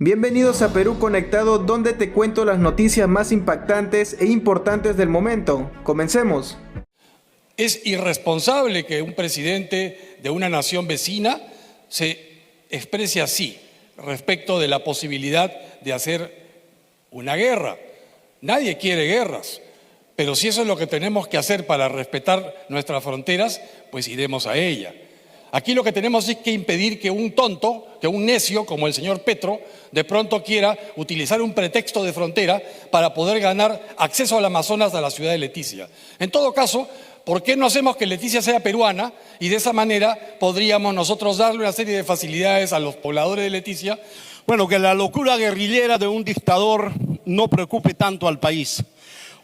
Bienvenidos a Perú Conectado, donde te cuento las noticias más impactantes e importantes del momento. Comencemos. Es irresponsable que un presidente de una nación vecina se exprese así respecto de la posibilidad de hacer una guerra. Nadie quiere guerras, pero si eso es lo que tenemos que hacer para respetar nuestras fronteras, pues iremos a ella. Aquí lo que tenemos es que impedir que un tonto, que un necio como el señor Petro, de pronto quiera utilizar un pretexto de frontera para poder ganar acceso al Amazonas, a la ciudad de Leticia. En todo caso, ¿por qué no hacemos que Leticia sea peruana y de esa manera podríamos nosotros darle una serie de facilidades a los pobladores de Leticia? Bueno, que la locura guerrillera de un dictador no preocupe tanto al país.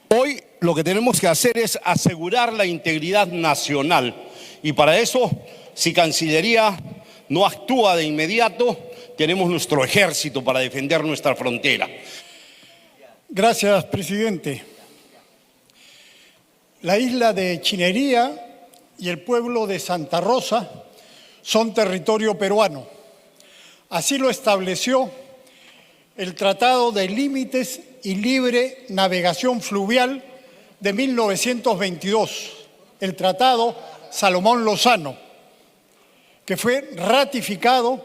Hoy lo que tenemos que hacer es asegurar la integridad nacional y para eso, si Cancillería no actúa de inmediato, tenemos nuestro ejército para defender nuestra frontera. Gracias, presidente. La isla de Chinería y el pueblo de Santa Rosa son territorio peruano. Así lo estableció el Tratado de Límites y Libre Navegación Fluvial de 1922, el Tratado Salomón Lozano, que fue ratificado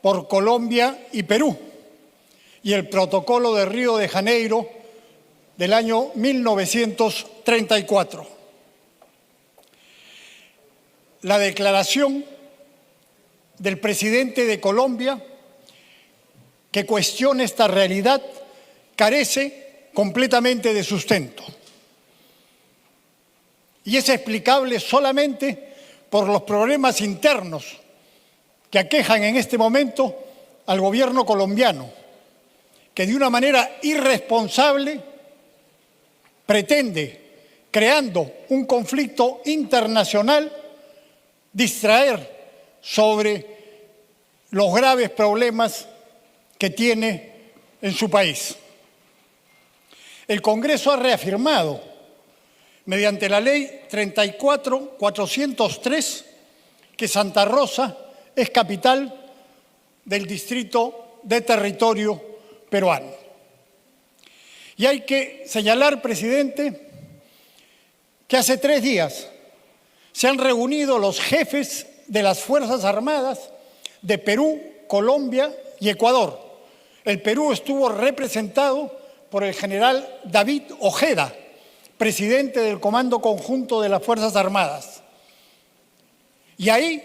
por Colombia y Perú, y el Protocolo de Río de Janeiro del año 1934. La declaración del presidente de Colombia que cuestiona esta realidad carece completamente de sustento y es explicable solamente por los problemas internos que aquejan en este momento al gobierno colombiano, que de una manera irresponsable pretende, creando un conflicto internacional, distraer sobre los graves problemas que tiene en su país. El Congreso ha reafirmado, mediante la Ley 34.403, que Santa Rosa es capital del distrito de territorio peruano. Y hay que señalar, presidente, que hace 3 días se han reunido los jefes de las Fuerzas Armadas de Perú, Colombia y Ecuador. El Perú estuvo representado por el general David Ojeda, presidente del Comando Conjunto de las Fuerzas Armadas. Y ahí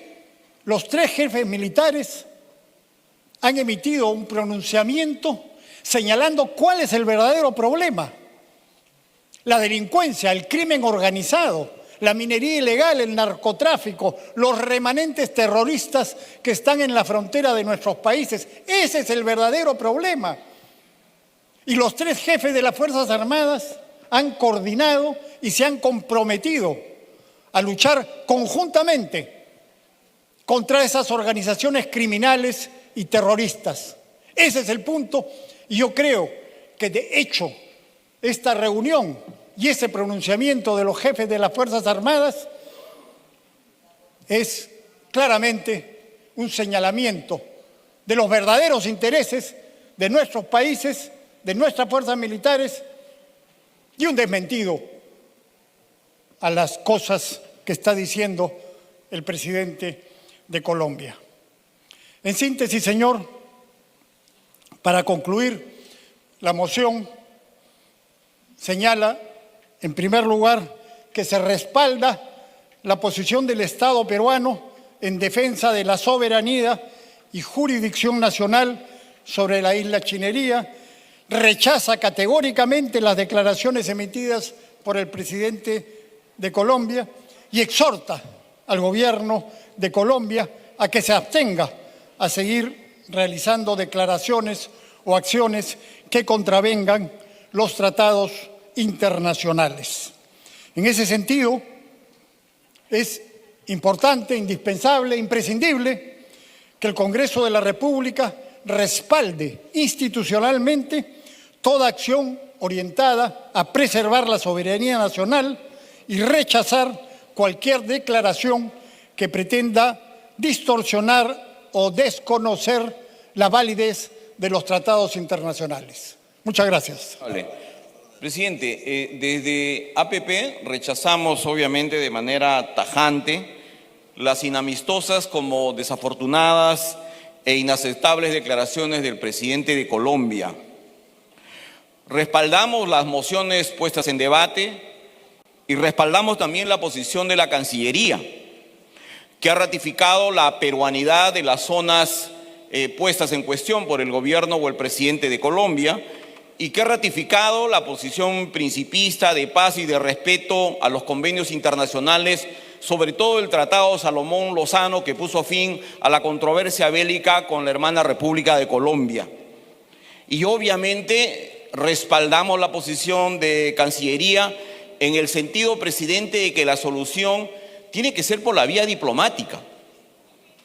los 3 jefes militares han emitido un pronunciamiento señalando cuál es el verdadero problema: la delincuencia, el crimen organizado, la minería ilegal, el narcotráfico, los remanentes terroristas que están en la frontera de nuestros países. Ese es el verdadero problema. Y los 3 jefes de las Fuerzas Armadas han coordinado y se han comprometido a luchar conjuntamente contra esas organizaciones criminales y terroristas. Ese es el punto, y yo creo que de hecho esta reunión y ese pronunciamiento de los jefes de las Fuerzas Armadas es claramente un señalamiento de los verdaderos intereses de nuestros países, de nuestras fuerzas militares, y un desmentido a las cosas que está diciendo el presidente de Colombia. En síntesis, señor, para concluir, la moción señala, en primer lugar, que se respalda la posición del Estado peruano en defensa de la soberanía y jurisdicción nacional sobre la isla Chinería, rechaza categóricamente las declaraciones emitidas por el presidente de Colombia y exhorta al gobierno de Colombia a que se abstenga a seguir realizando declaraciones o acciones que contravengan los tratados internacionales. En ese sentido, es importante, indispensable, imprescindible que el Congreso de la República respalde institucionalmente toda acción orientada a preservar la soberanía nacional y rechazar cualquier declaración que pretenda distorsionar o desconocer la validez de los tratados internacionales. Muchas gracias. Vale. Presidente, desde APP rechazamos obviamente de manera tajante las inamistosas como desafortunadas e inaceptables declaraciones del presidente de Colombia. Respaldamos las mociones puestas en debate y respaldamos también la posición de la Cancillería, que ha ratificado la peruanidad de las zonas puestas en cuestión por el gobierno o el presidente de Colombia y que ha ratificado la posición principista de paz y de respeto a los convenios internacionales, sobre todo el Tratado Salomón Lozano, que puso fin a la controversia bélica con la hermana República de Colombia. Y obviamente respaldamos la posición de Cancillería en el sentido, presidente, de que la solución tiene que ser por la vía diplomática.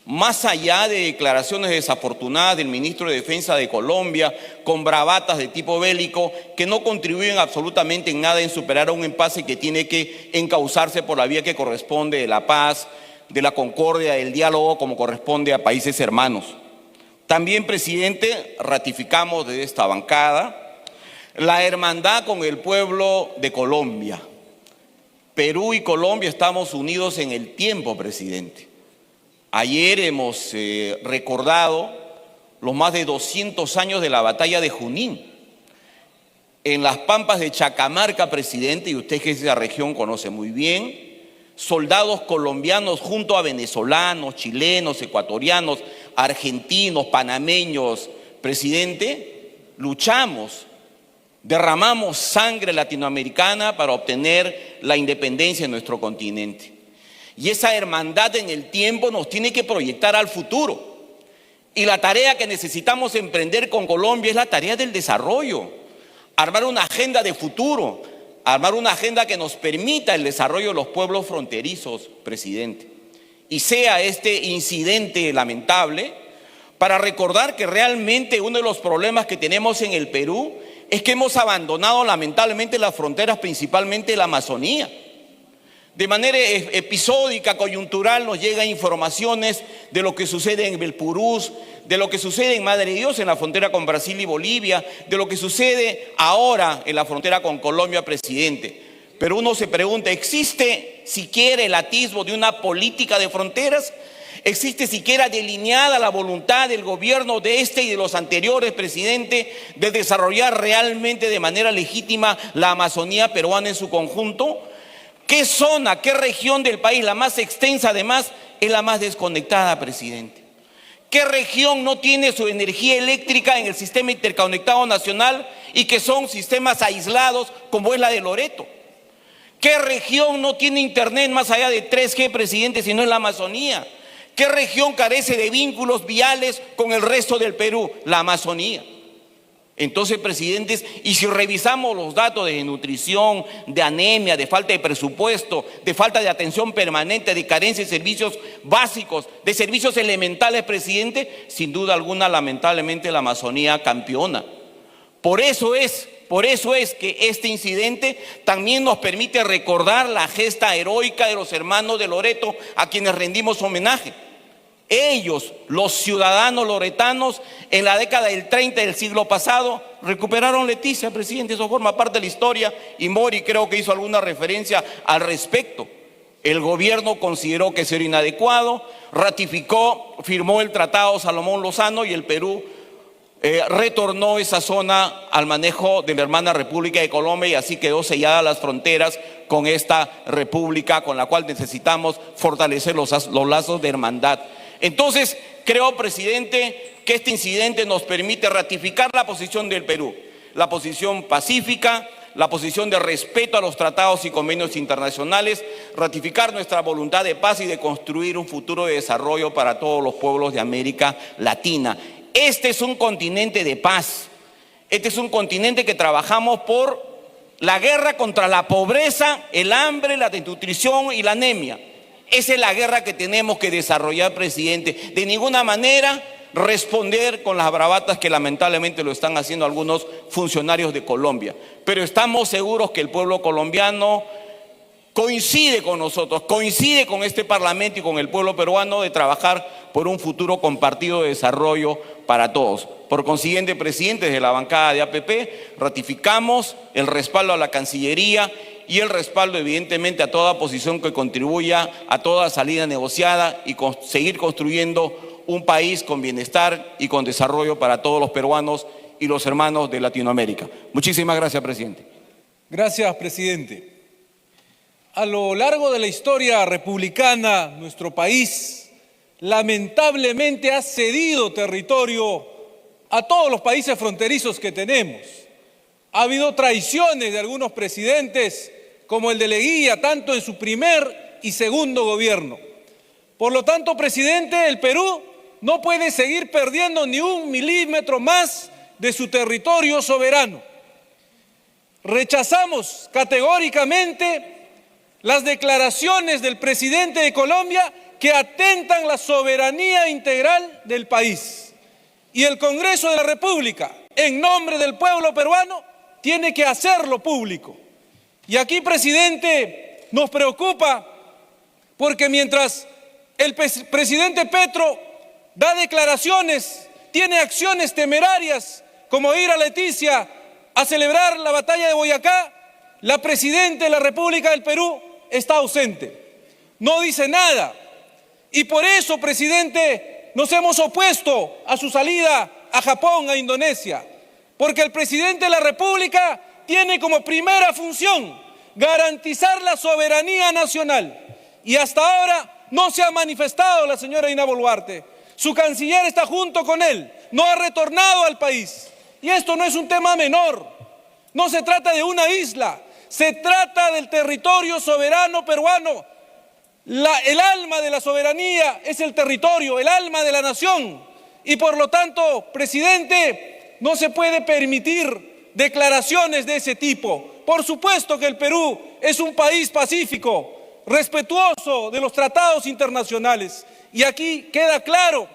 Más allá de declaraciones desafortunadas del ministro de Defensa de Colombia, con bravatas de tipo bélico, que no contribuyen absolutamente en nada en superar un impasse que tiene que encauzarse por la vía que corresponde de la paz, de la concordia, del diálogo, como corresponde a países hermanos. También, presidente, ratificamos desde esta bancada la hermandad con el pueblo de Colombia. Perú y Colombia estamos unidos en el tiempo, presidente. Ayer hemos recordado los más de 200 años de la batalla de Junín. En las pampas de Chacamarca, presidente, y usted que es de esa región conoce muy bien, soldados colombianos junto a venezolanos, chilenos, ecuatorianos, argentinos, panameños, presidente, luchamos. Derramamos sangre latinoamericana para obtener la independencia en nuestro continente. Y esa hermandad en el tiempo nos tiene que proyectar al futuro. Y la tarea que necesitamos emprender con Colombia es la tarea del desarrollo. Armar una agenda de futuro, armar una agenda que nos permita el desarrollo de los pueblos fronterizos, presidente. Y sea este incidente lamentable para recordar que realmente uno de los problemas que tenemos en el Perú es que hemos abandonado lamentablemente las fronteras, principalmente la Amazonía. De manera episódica, coyuntural, nos llegan informaciones de lo que sucede en Belpurús, de lo que sucede en Madre de Dios, en la frontera con Brasil y Bolivia, de lo que sucede ahora en la frontera con Colombia, presidente. Pero uno se pregunta, ¿existe siquiera el atisbo de una política de fronteras? ¿Existe siquiera delineada la voluntad del gobierno de este y de los anteriores, presidente, de desarrollar realmente de manera legítima la Amazonía peruana en su conjunto? ¿Qué zona, qué región del país, la más extensa además, es la más desconectada, presidente? ¿Qué región no tiene su energía eléctrica en el sistema interconectado nacional y que son sistemas aislados como es la de Loreto? ¿Qué región no tiene internet más allá de 3G, presidente, si no es la Amazonía? ¿Qué región carece de vínculos viales con el resto del Perú? La Amazonía. Entonces, presidentes, y si revisamos los datos de nutrición, de anemia, de falta de presupuesto, de falta de atención permanente, de carencia de servicios básicos, de servicios elementales, presidente, sin duda alguna, lamentablemente, la Amazonía campeona. Por eso es que este incidente también nos permite recordar la gesta heroica de los hermanos de Loreto, a quienes rendimos homenaje. Ellos, los ciudadanos loretanos, en la década del 30 del siglo pasado, recuperaron Leticia, presidente. Eso forma parte de la historia y Mori creo que hizo alguna referencia al respecto. El gobierno consideró que eso era inadecuado, ratificó, firmó el Tratado Salomón Lozano y el Perú retornó esa zona al manejo de la hermana República de Colombia y así quedó selladas las fronteras con esta república con la cual necesitamos fortalecer los lazos de hermandad. Entonces, creo, presidente, que este incidente nos permite ratificar la posición del Perú, la posición pacífica, la posición de respeto a los tratados y convenios internacionales, ratificar nuestra voluntad de paz y de construir un futuro de desarrollo para todos los pueblos de América Latina. Este es un continente de paz, este es un continente que trabajamos por la guerra contra la pobreza, el hambre, la desnutrición y la anemia. Esa es la guerra que tenemos que desarrollar, presidente. De ninguna manera responder con las bravatas que lamentablemente lo están haciendo algunos funcionarios de Colombia. Pero estamos seguros que el pueblo colombiano coincide con nosotros, coincide con este Parlamento y con el pueblo peruano de trabajar por un futuro compartido de desarrollo para todos. Por consiguiente, presidente, desde la bancada de APP, ratificamos el respaldo a la Cancillería y el respaldo, evidentemente, a toda posición que contribuya a toda salida negociada y seguir construyendo un país con bienestar y con desarrollo para todos los peruanos y los hermanos de Latinoamérica. Muchísimas gracias, presidente. Gracias, presidente. A lo largo de la historia republicana, nuestro país lamentablemente ha cedido territorio a todos los países fronterizos que tenemos. Ha habido traiciones de algunos presidentes, como el de Leguía, tanto en su primer y segundo gobierno. Por lo tanto, presidente, el Perú no puede seguir perdiendo ni un milímetro más de su territorio soberano. Rechazamos categóricamente las declaraciones del presidente de Colombia que atentan la soberanía integral del país. Y el Congreso de la República, en nombre del pueblo peruano, tiene que hacerlo público. Y aquí, presidente, nos preocupa porque mientras el presidente Petro da declaraciones, tiene acciones temerarias como ir a Leticia a celebrar la batalla de Boyacá, la presidenta de la República del Perú está ausente, no dice nada. Y por eso, presidente, nos hemos opuesto a su salida a Japón, a Indonesia, porque el presidente de la República tiene como primera función garantizar la soberanía nacional. Y hasta ahora no se ha manifestado la señora Dina Boluarte. Su canciller está junto con él, no ha retornado al país. Y esto no es un tema menor, no se trata de una isla, se trata del territorio soberano peruano. El alma de la soberanía es el territorio, el alma de la nación. Y por lo tanto, presidente, no se puede permitir declaraciones de ese tipo. Por supuesto que el Perú es un país pacífico, respetuoso de los tratados internacionales. Y aquí queda claro,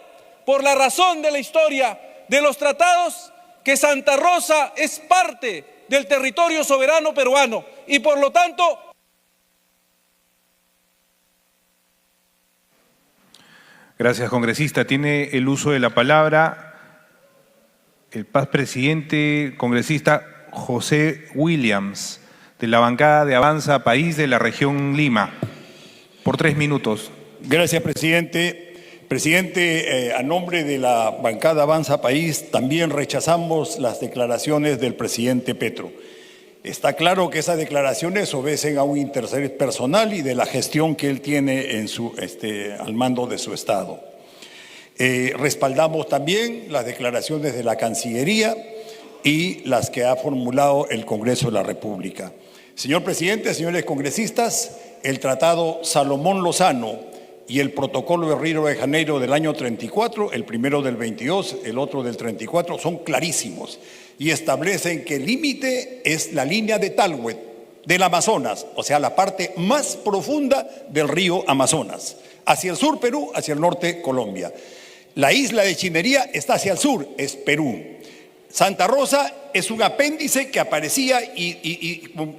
por la razón de la historia de los tratados, que Santa Rosa es parte del territorio soberano peruano y por lo tanto... Gracias, congresista. Tiene el uso de la palabra el presidente congresista José Williams, de la bancada de Avanza País de la región Lima, por 3 minutos. Gracias, presidente. Presidente, a nombre de la bancada Avanza País, también rechazamos las declaraciones del presidente Petro. Está claro que esas declaraciones obedecen a un interés personal y de la gestión que él tiene en al mando de su Estado. Respaldamos también las declaraciones de la Cancillería y las que ha formulado el Congreso de la República. Señor presidente, señores congresistas, el Tratado Salomón Lozano y el Protocolo de Río de Janeiro del año 34, el primero del 22, el otro del 34, son clarísimos y establecen que el límite es la línea de Talhuet del Amazonas, o sea, la parte más profunda del río Amazonas, hacia el sur Perú, hacia el norte Colombia. La isla de Chinería está hacia el sur, es Perú. Santa Rosa es un apéndice que aparecía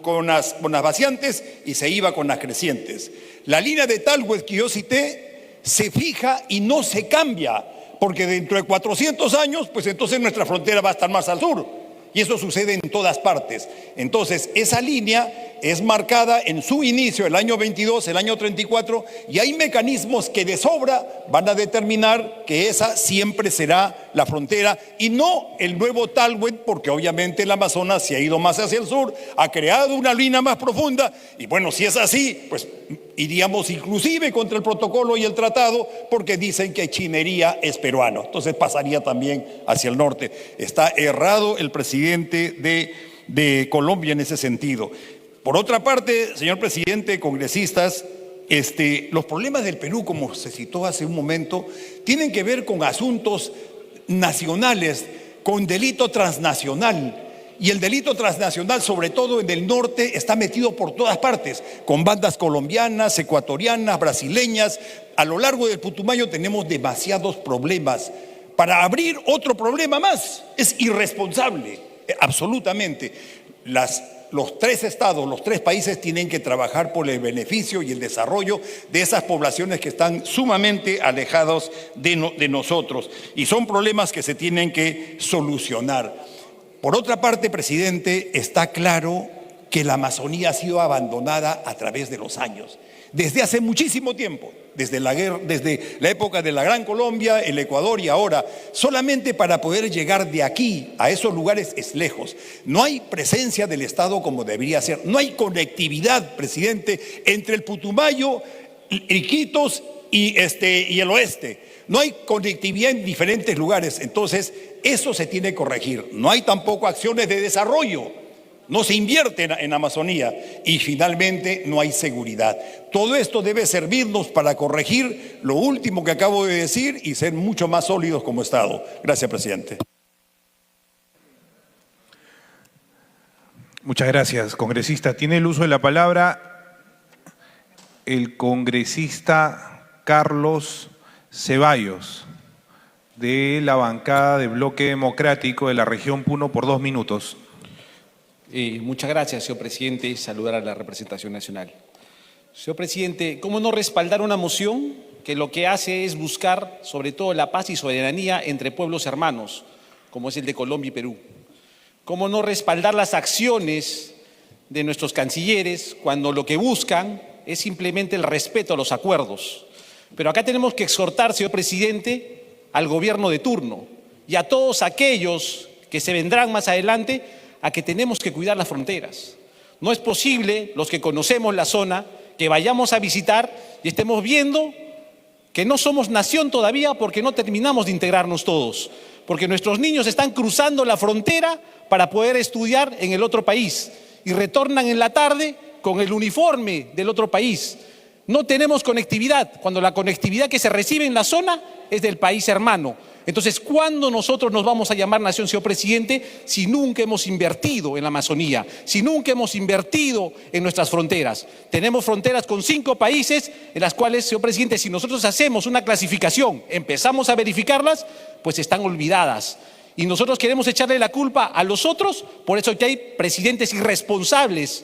con las vaciantes y se iba con las crecientes. La línea de Talhuet que yo cité se fija y no se cambia, porque dentro de 400 años, pues entonces nuestra frontera va a estar más al sur. Y eso sucede en todas partes. Entonces, esa línea es marcada en su inicio, el año 22, el año 34, y hay mecanismos que de sobra van a determinar que esa siempre será la frontera y no el nuevo Talhuet, porque obviamente el Amazonas se ha ido más hacia el sur, ha creado una línea más profunda, y bueno, si es así, pues iríamos inclusive contra el protocolo y el tratado, porque dicen que Chinería es peruano, entonces pasaría también hacia el norte. Está errado el presidente de Colombia en ese sentido. Por otra parte, señor presidente, congresistas, los problemas del Perú, como se citó hace un momento, tienen que ver con asuntos nacionales, con delito transnacional. Y el delito transnacional, sobre todo en el norte, está metido por todas partes, con bandas colombianas, ecuatorianas, brasileñas. A lo largo del Putumayo tenemos demasiados problemas. Para abrir otro problema más, es irresponsable, absolutamente. los tres estados, los tres países tienen que trabajar por el beneficio y el desarrollo de esas poblaciones que están sumamente alejados de nosotros. Y son problemas que se tienen que solucionar. Por otra parte, presidente, está claro que la Amazonía ha sido abandonada a través de los años, desde hace muchísimo tiempo, desde la época de la Gran Colombia, el Ecuador y ahora. Solamente para poder llegar de aquí a esos lugares es lejos. No hay presencia del Estado como debería ser. No hay conectividad, presidente, entre el Putumayo, Iquitos y el oeste. No hay conectividad en diferentes lugares. Entonces, eso se tiene que corregir. No hay tampoco acciones de desarrollo. No se invierte en Amazonía y finalmente no hay seguridad. Todo esto debe servirnos para corregir lo último que acabo de decir y ser mucho más sólidos como Estado. Gracias, presidente. Muchas gracias, congresista. Tiene el uso de la palabra el congresista Carlos Ceballos, de la bancada de Bloque Democrático de la región Puno, por 2 minutos. Muchas gracias, señor presidente. Saludar a la representación nacional. Señor presidente, ¿cómo no respaldar una moción que lo que hace es buscar sobre todo la paz y soberanía entre pueblos hermanos, como es el de Colombia y Perú? ¿Cómo no respaldar las acciones de nuestros cancilleres cuando lo que buscan es simplemente el respeto a los acuerdos? Pero acá tenemos que exhortar, señor presidente, al gobierno de turno y a todos aquellos que se vendrán más adelante a que tenemos que cuidar las fronteras. No es posible, los que conocemos la zona, que vayamos a visitar y estemos viendo que no somos nación todavía porque no terminamos de integrarnos todos, porque nuestros niños están cruzando la frontera para poder estudiar en el otro país y retornan en la tarde con el uniforme del otro país. No tenemos conectividad, cuando la conectividad que se recibe en la zona es del país hermano. Entonces, ¿cuándo nosotros nos vamos a llamar nación, señor presidente, si nunca hemos invertido en la Amazonía, si nunca hemos invertido en nuestras fronteras? Tenemos fronteras con 5 países en las cuales, señor presidente, si nosotros hacemos una clasificación, empezamos a verificarlas, pues están olvidadas. Y nosotros queremos echarle la culpa a los otros, por eso que hay presidentes irresponsables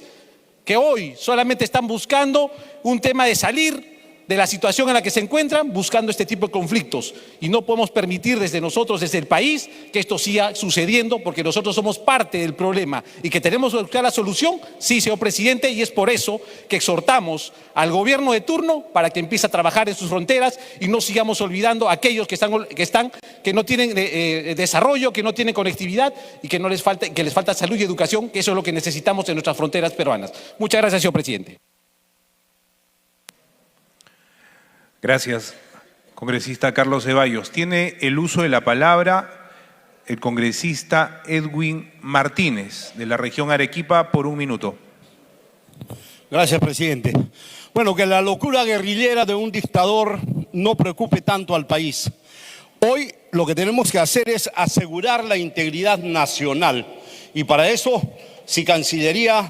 que hoy solamente están buscando un tema de salir de la situación en la que se encuentran, buscando este tipo de conflictos. Y no podemos permitir desde nosotros, desde el país, que esto siga sucediendo, porque nosotros somos parte del problema y que tenemos que buscar la solución, sí, señor presidente, y es por eso que exhortamos al gobierno de turno para que empiece a trabajar en sus fronteras y no sigamos olvidando a aquellos que no tienen desarrollo, que no tienen conectividad y que les falta salud y educación, que eso es lo que necesitamos en nuestras fronteras peruanas. Muchas gracias, señor presidente. Gracias, congresista Carlos Ceballos. Tiene el uso de la palabra el congresista Edwin Martínez, de la región Arequipa, por 1 minuto. Gracias, presidente. Bueno, que la locura guerrillera de un dictador no preocupe tanto al país. Hoy lo que tenemos que hacer es asegurar la integridad nacional. Y para eso, si Cancillería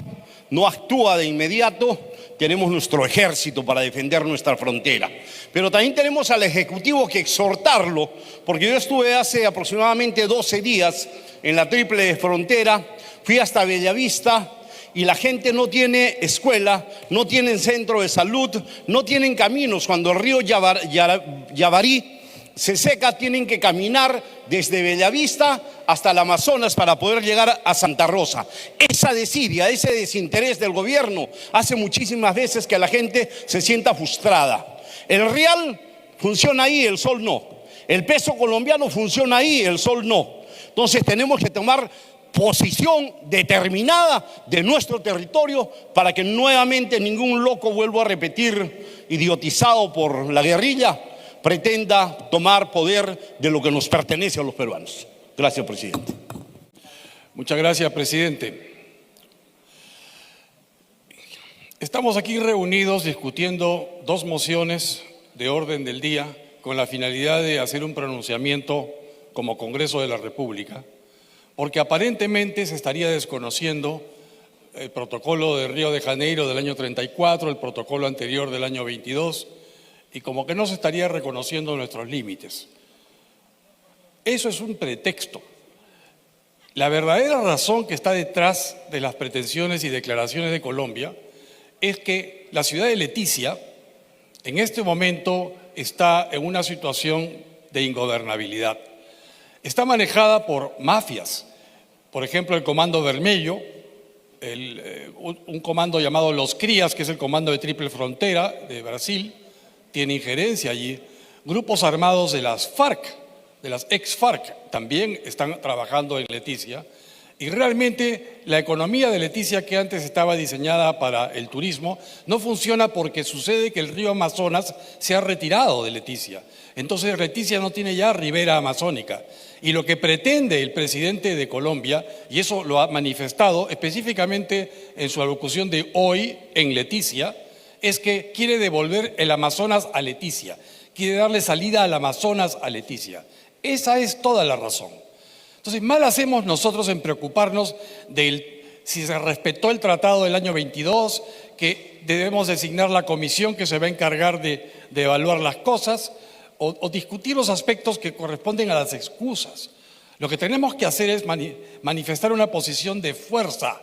no actúa de inmediato, tenemos nuestro ejército para defender nuestra frontera. Pero también tenemos al Ejecutivo que exhortarlo, porque yo estuve hace aproximadamente 12 días en la Triple Frontera, fui hasta Bellavista y la gente no tiene escuela, no tienen centro de salud, no tienen caminos. Cuando el río Yavarí se seca, tienen que caminar desde Bellavista hasta el Amazonas para poder llegar a Santa Rosa. Esa desidia, ese desinterés del gobierno hace muchísimas veces que la gente se sienta frustrada. El real funciona ahí, el sol no. El peso colombiano funciona ahí, el sol no. Entonces tenemos que tomar posición determinada de nuestro territorio para que nuevamente ningún loco, vuelvo a repetir, idiotizado por la guerrilla, pretenda tomar poder de lo que nos pertenece a los peruanos. Gracias, presidente. Muchas gracias, presidente. Estamos aquí reunidos discutiendo 2 mociones de orden del día con la finalidad de hacer un pronunciamiento como Congreso de la República, porque aparentemente se estaría desconociendo el protocolo de Río de Janeiro del año 34, el protocolo anterior del año 22, y como que no se estaría reconociendo nuestros límites. Eso es un pretexto. La verdadera razón que está detrás de las pretensiones y declaraciones de Colombia es que la ciudad de Leticia en este momento está en una situación de ingobernabilidad. Está manejada por mafias, por ejemplo el Comando Vermelho, un comando llamado Los Crías, que es el comando de Triple Frontera de Brasil, tiene injerencia allí. Grupos armados de las FARC, de las ex-FARC, también están trabajando en Leticia. Y realmente la economía de Leticia, que antes estaba diseñada para el turismo, no funciona porque sucede que el río Amazonas se ha retirado de Leticia. Entonces Leticia no tiene ya ribera amazónica. Y lo que pretende el presidente de Colombia, y eso lo ha manifestado específicamente en su alocución de hoy en Leticia, es que quiere devolver el Amazonas a Leticia, quiere darle salida al Amazonas a Leticia. Esa es toda la razón. Entonces, mal hacemos nosotros en preocuparnos de si se respetó el tratado del año 22, que debemos designar la comisión que se va a encargar de evaluar las cosas, o discutir los aspectos que corresponden a las excusas. Lo que tenemos que hacer es manifestar una posición de fuerza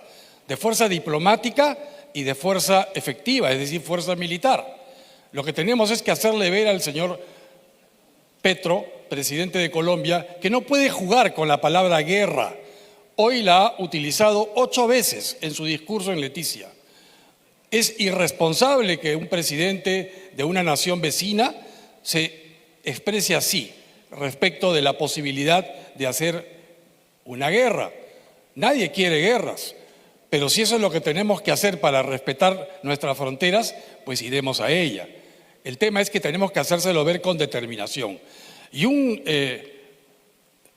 diplomática y de fuerza efectiva, es decir, fuerza militar. Lo que tenemos es que hacerle ver al señor Petro, presidente de Colombia, que no puede jugar con la palabra guerra. Hoy la ha utilizado 8 veces en su discurso en Leticia. Es irresponsable que un presidente de una nación vecina se exprese así respecto de la posibilidad de hacer una guerra. Nadie quiere guerras, pero si eso es lo que tenemos que hacer para respetar nuestras fronteras, pues iremos a ella. El tema es que tenemos que hacérselo ver con determinación. Y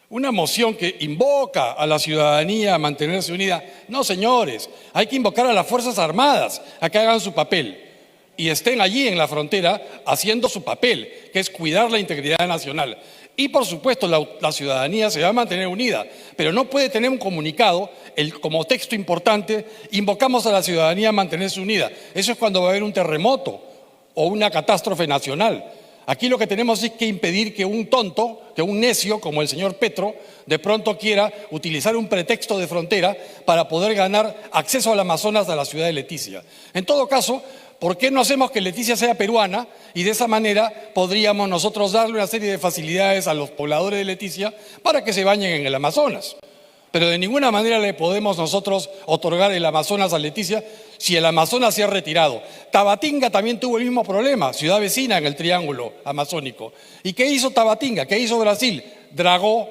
una moción que invoca a la ciudadanía a mantenerse unida. No, señores, hay que invocar a las Fuerzas Armadas a que hagan su papel y estén allí en la frontera haciendo su papel, que es cuidar la integridad nacional. Y por supuesto la ciudadanía se va a mantener unida, pero no puede tener un comunicado, como texto importante, invocamos a la ciudadanía a mantenerse unida. Eso es cuando va a haber un terremoto o una catástrofe nacional. Aquí lo que tenemos es que impedir que un tonto, que un necio como el señor Petro, de pronto quiera utilizar un pretexto de frontera para poder ganar acceso al Amazonas a la ciudad de Leticia. En todo caso, ¿por qué no hacemos que Leticia sea peruana? Y de esa manera podríamos nosotros darle una serie de facilidades a los pobladores de Leticia para que se bañen en el Amazonas. Pero de ninguna manera le podemos nosotros otorgar el Amazonas a Leticia si el Amazonas se ha retirado. Tabatinga también tuvo el mismo problema, ciudad vecina en el triángulo amazónico. ¿Y qué hizo Tabatinga? ¿Qué hizo Brasil? Dragó,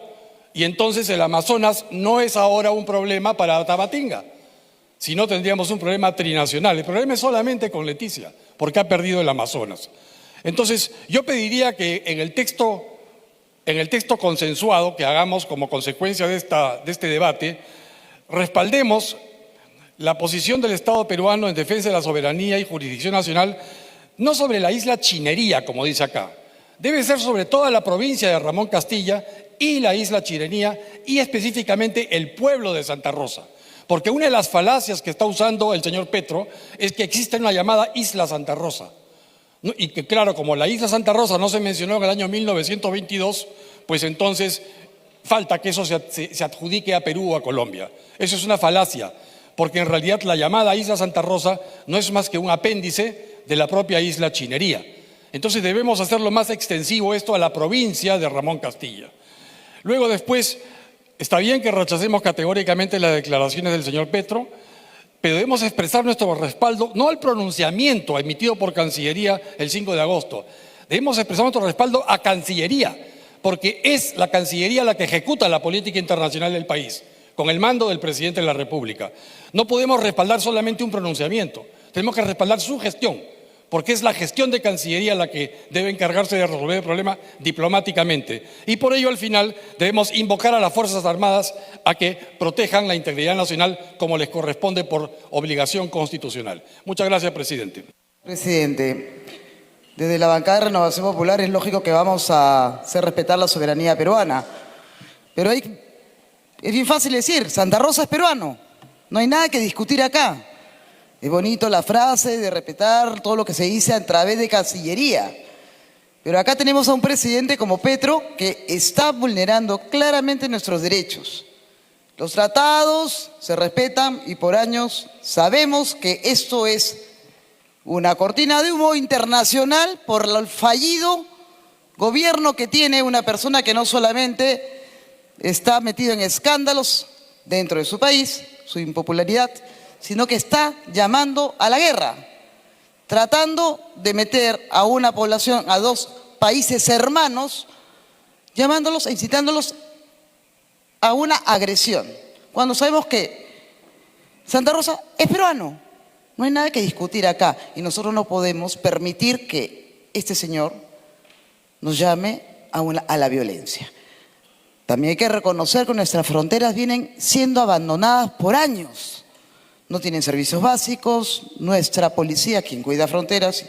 y entonces el Amazonas no es ahora un problema para Tabatinga. Si no, tendríamos un problema trinacional. El problema es solamente con Leticia, porque ha perdido el Amazonas. Entonces, yo pediría que en el texto consensuado que hagamos como consecuencia de este debate, respaldemos la posición del Estado peruano en defensa de la soberanía y jurisdicción nacional, no sobre la isla Chinería, como dice acá. Debe ser sobre toda la provincia de Ramón Castilla y la isla Chinería y específicamente el pueblo de Santa Rosa. Porque una de las falacias que está usando el señor Petro es que existe una llamada Isla Santa Rosa. Y que claro, como la isla Santa Rosa no se mencionó en el año 1922, pues entonces falta que eso se adjudique a Perú o a Colombia. Eso es una falacia, porque en realidad la llamada Isla Santa Rosa no es más que un apéndice de la propia isla Chinería. Entonces debemos hacerlo más extensivo esto a la provincia de Ramón Castilla. Luego después, está bien que rechacemos categóricamente las declaraciones del señor Petro, pero debemos expresar nuestro respaldo, no al pronunciamiento emitido por Cancillería el 5 de agosto, debemos expresar nuestro respaldo a Cancillería, porque es la Cancillería la que ejecuta la política internacional del país, con el mando del presidente de la República. No podemos respaldar solamente un pronunciamiento, tenemos que respaldar su gestión, porque es la gestión de Cancillería la que debe encargarse de resolver el problema diplomáticamente. Y por ello, al final, debemos invocar a las Fuerzas Armadas a que protejan la integridad nacional como les corresponde por obligación constitucional. Muchas gracias, presidente. Presidente, desde la bancada de Renovación Popular es lógico que vamos a hacer respetar la soberanía peruana. Pero es bien fácil decir, Santa Rosa es peruano, no hay nada que discutir acá. Es bonito la frase de respetar todo lo que se dice a través de Cancillería. Pero acá tenemos a un presidente como Petro que está vulnerando claramente nuestros derechos. Los tratados se respetan y por años sabemos que esto es una cortina de humo internacional por el fallido gobierno que tiene una persona que no solamente está metido en escándalos dentro de su país, su impopularidad, sino que está llamando a la guerra, tratando de meter a una población, a dos países hermanos, llamándolos e incitándolos a una agresión, cuando sabemos que Santa Rosa es peruano. No hay nada que discutir acá y nosotros no podemos permitir que este señor nos llame a la violencia. También hay que reconocer que nuestras fronteras vienen siendo abandonadas por años. No tienen servicios básicos, nuestra policía, quien cuida fronteras,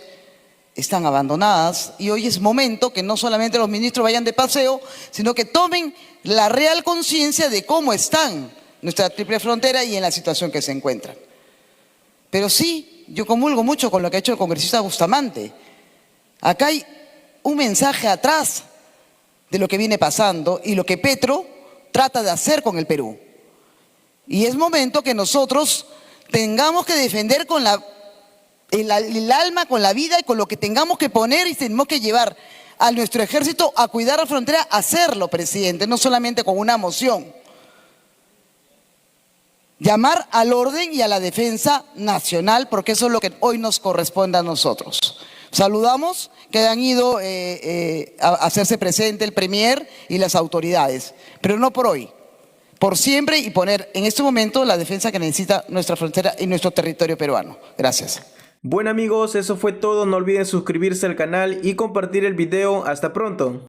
están abandonadas y hoy es momento que no solamente los ministros vayan de paseo, sino que tomen la real conciencia de cómo están nuestra triple frontera y en la situación que se encuentran. Pero sí, yo comulgo mucho con lo que ha hecho el congresista Bustamante. Acá hay un mensaje atrás de lo que viene pasando y lo que Petro trata de hacer con el Perú. Y es momento que nosotros tengamos que defender con el alma, con la vida y con lo que tengamos que poner y tenemos que llevar a nuestro ejército a cuidar la frontera, a hacerlo, presidente, no solamente con una moción. Llamar al orden y a la defensa nacional, porque eso es lo que hoy nos corresponde a nosotros. Saludamos que han ido a hacerse presente el Premier y las autoridades, pero no por hoy, por siempre y poner en este momento la defensa que necesita nuestra frontera y nuestro territorio peruano. Gracias. Bueno amigos, eso fue todo. No olviden suscribirse al canal y compartir el video. Hasta pronto.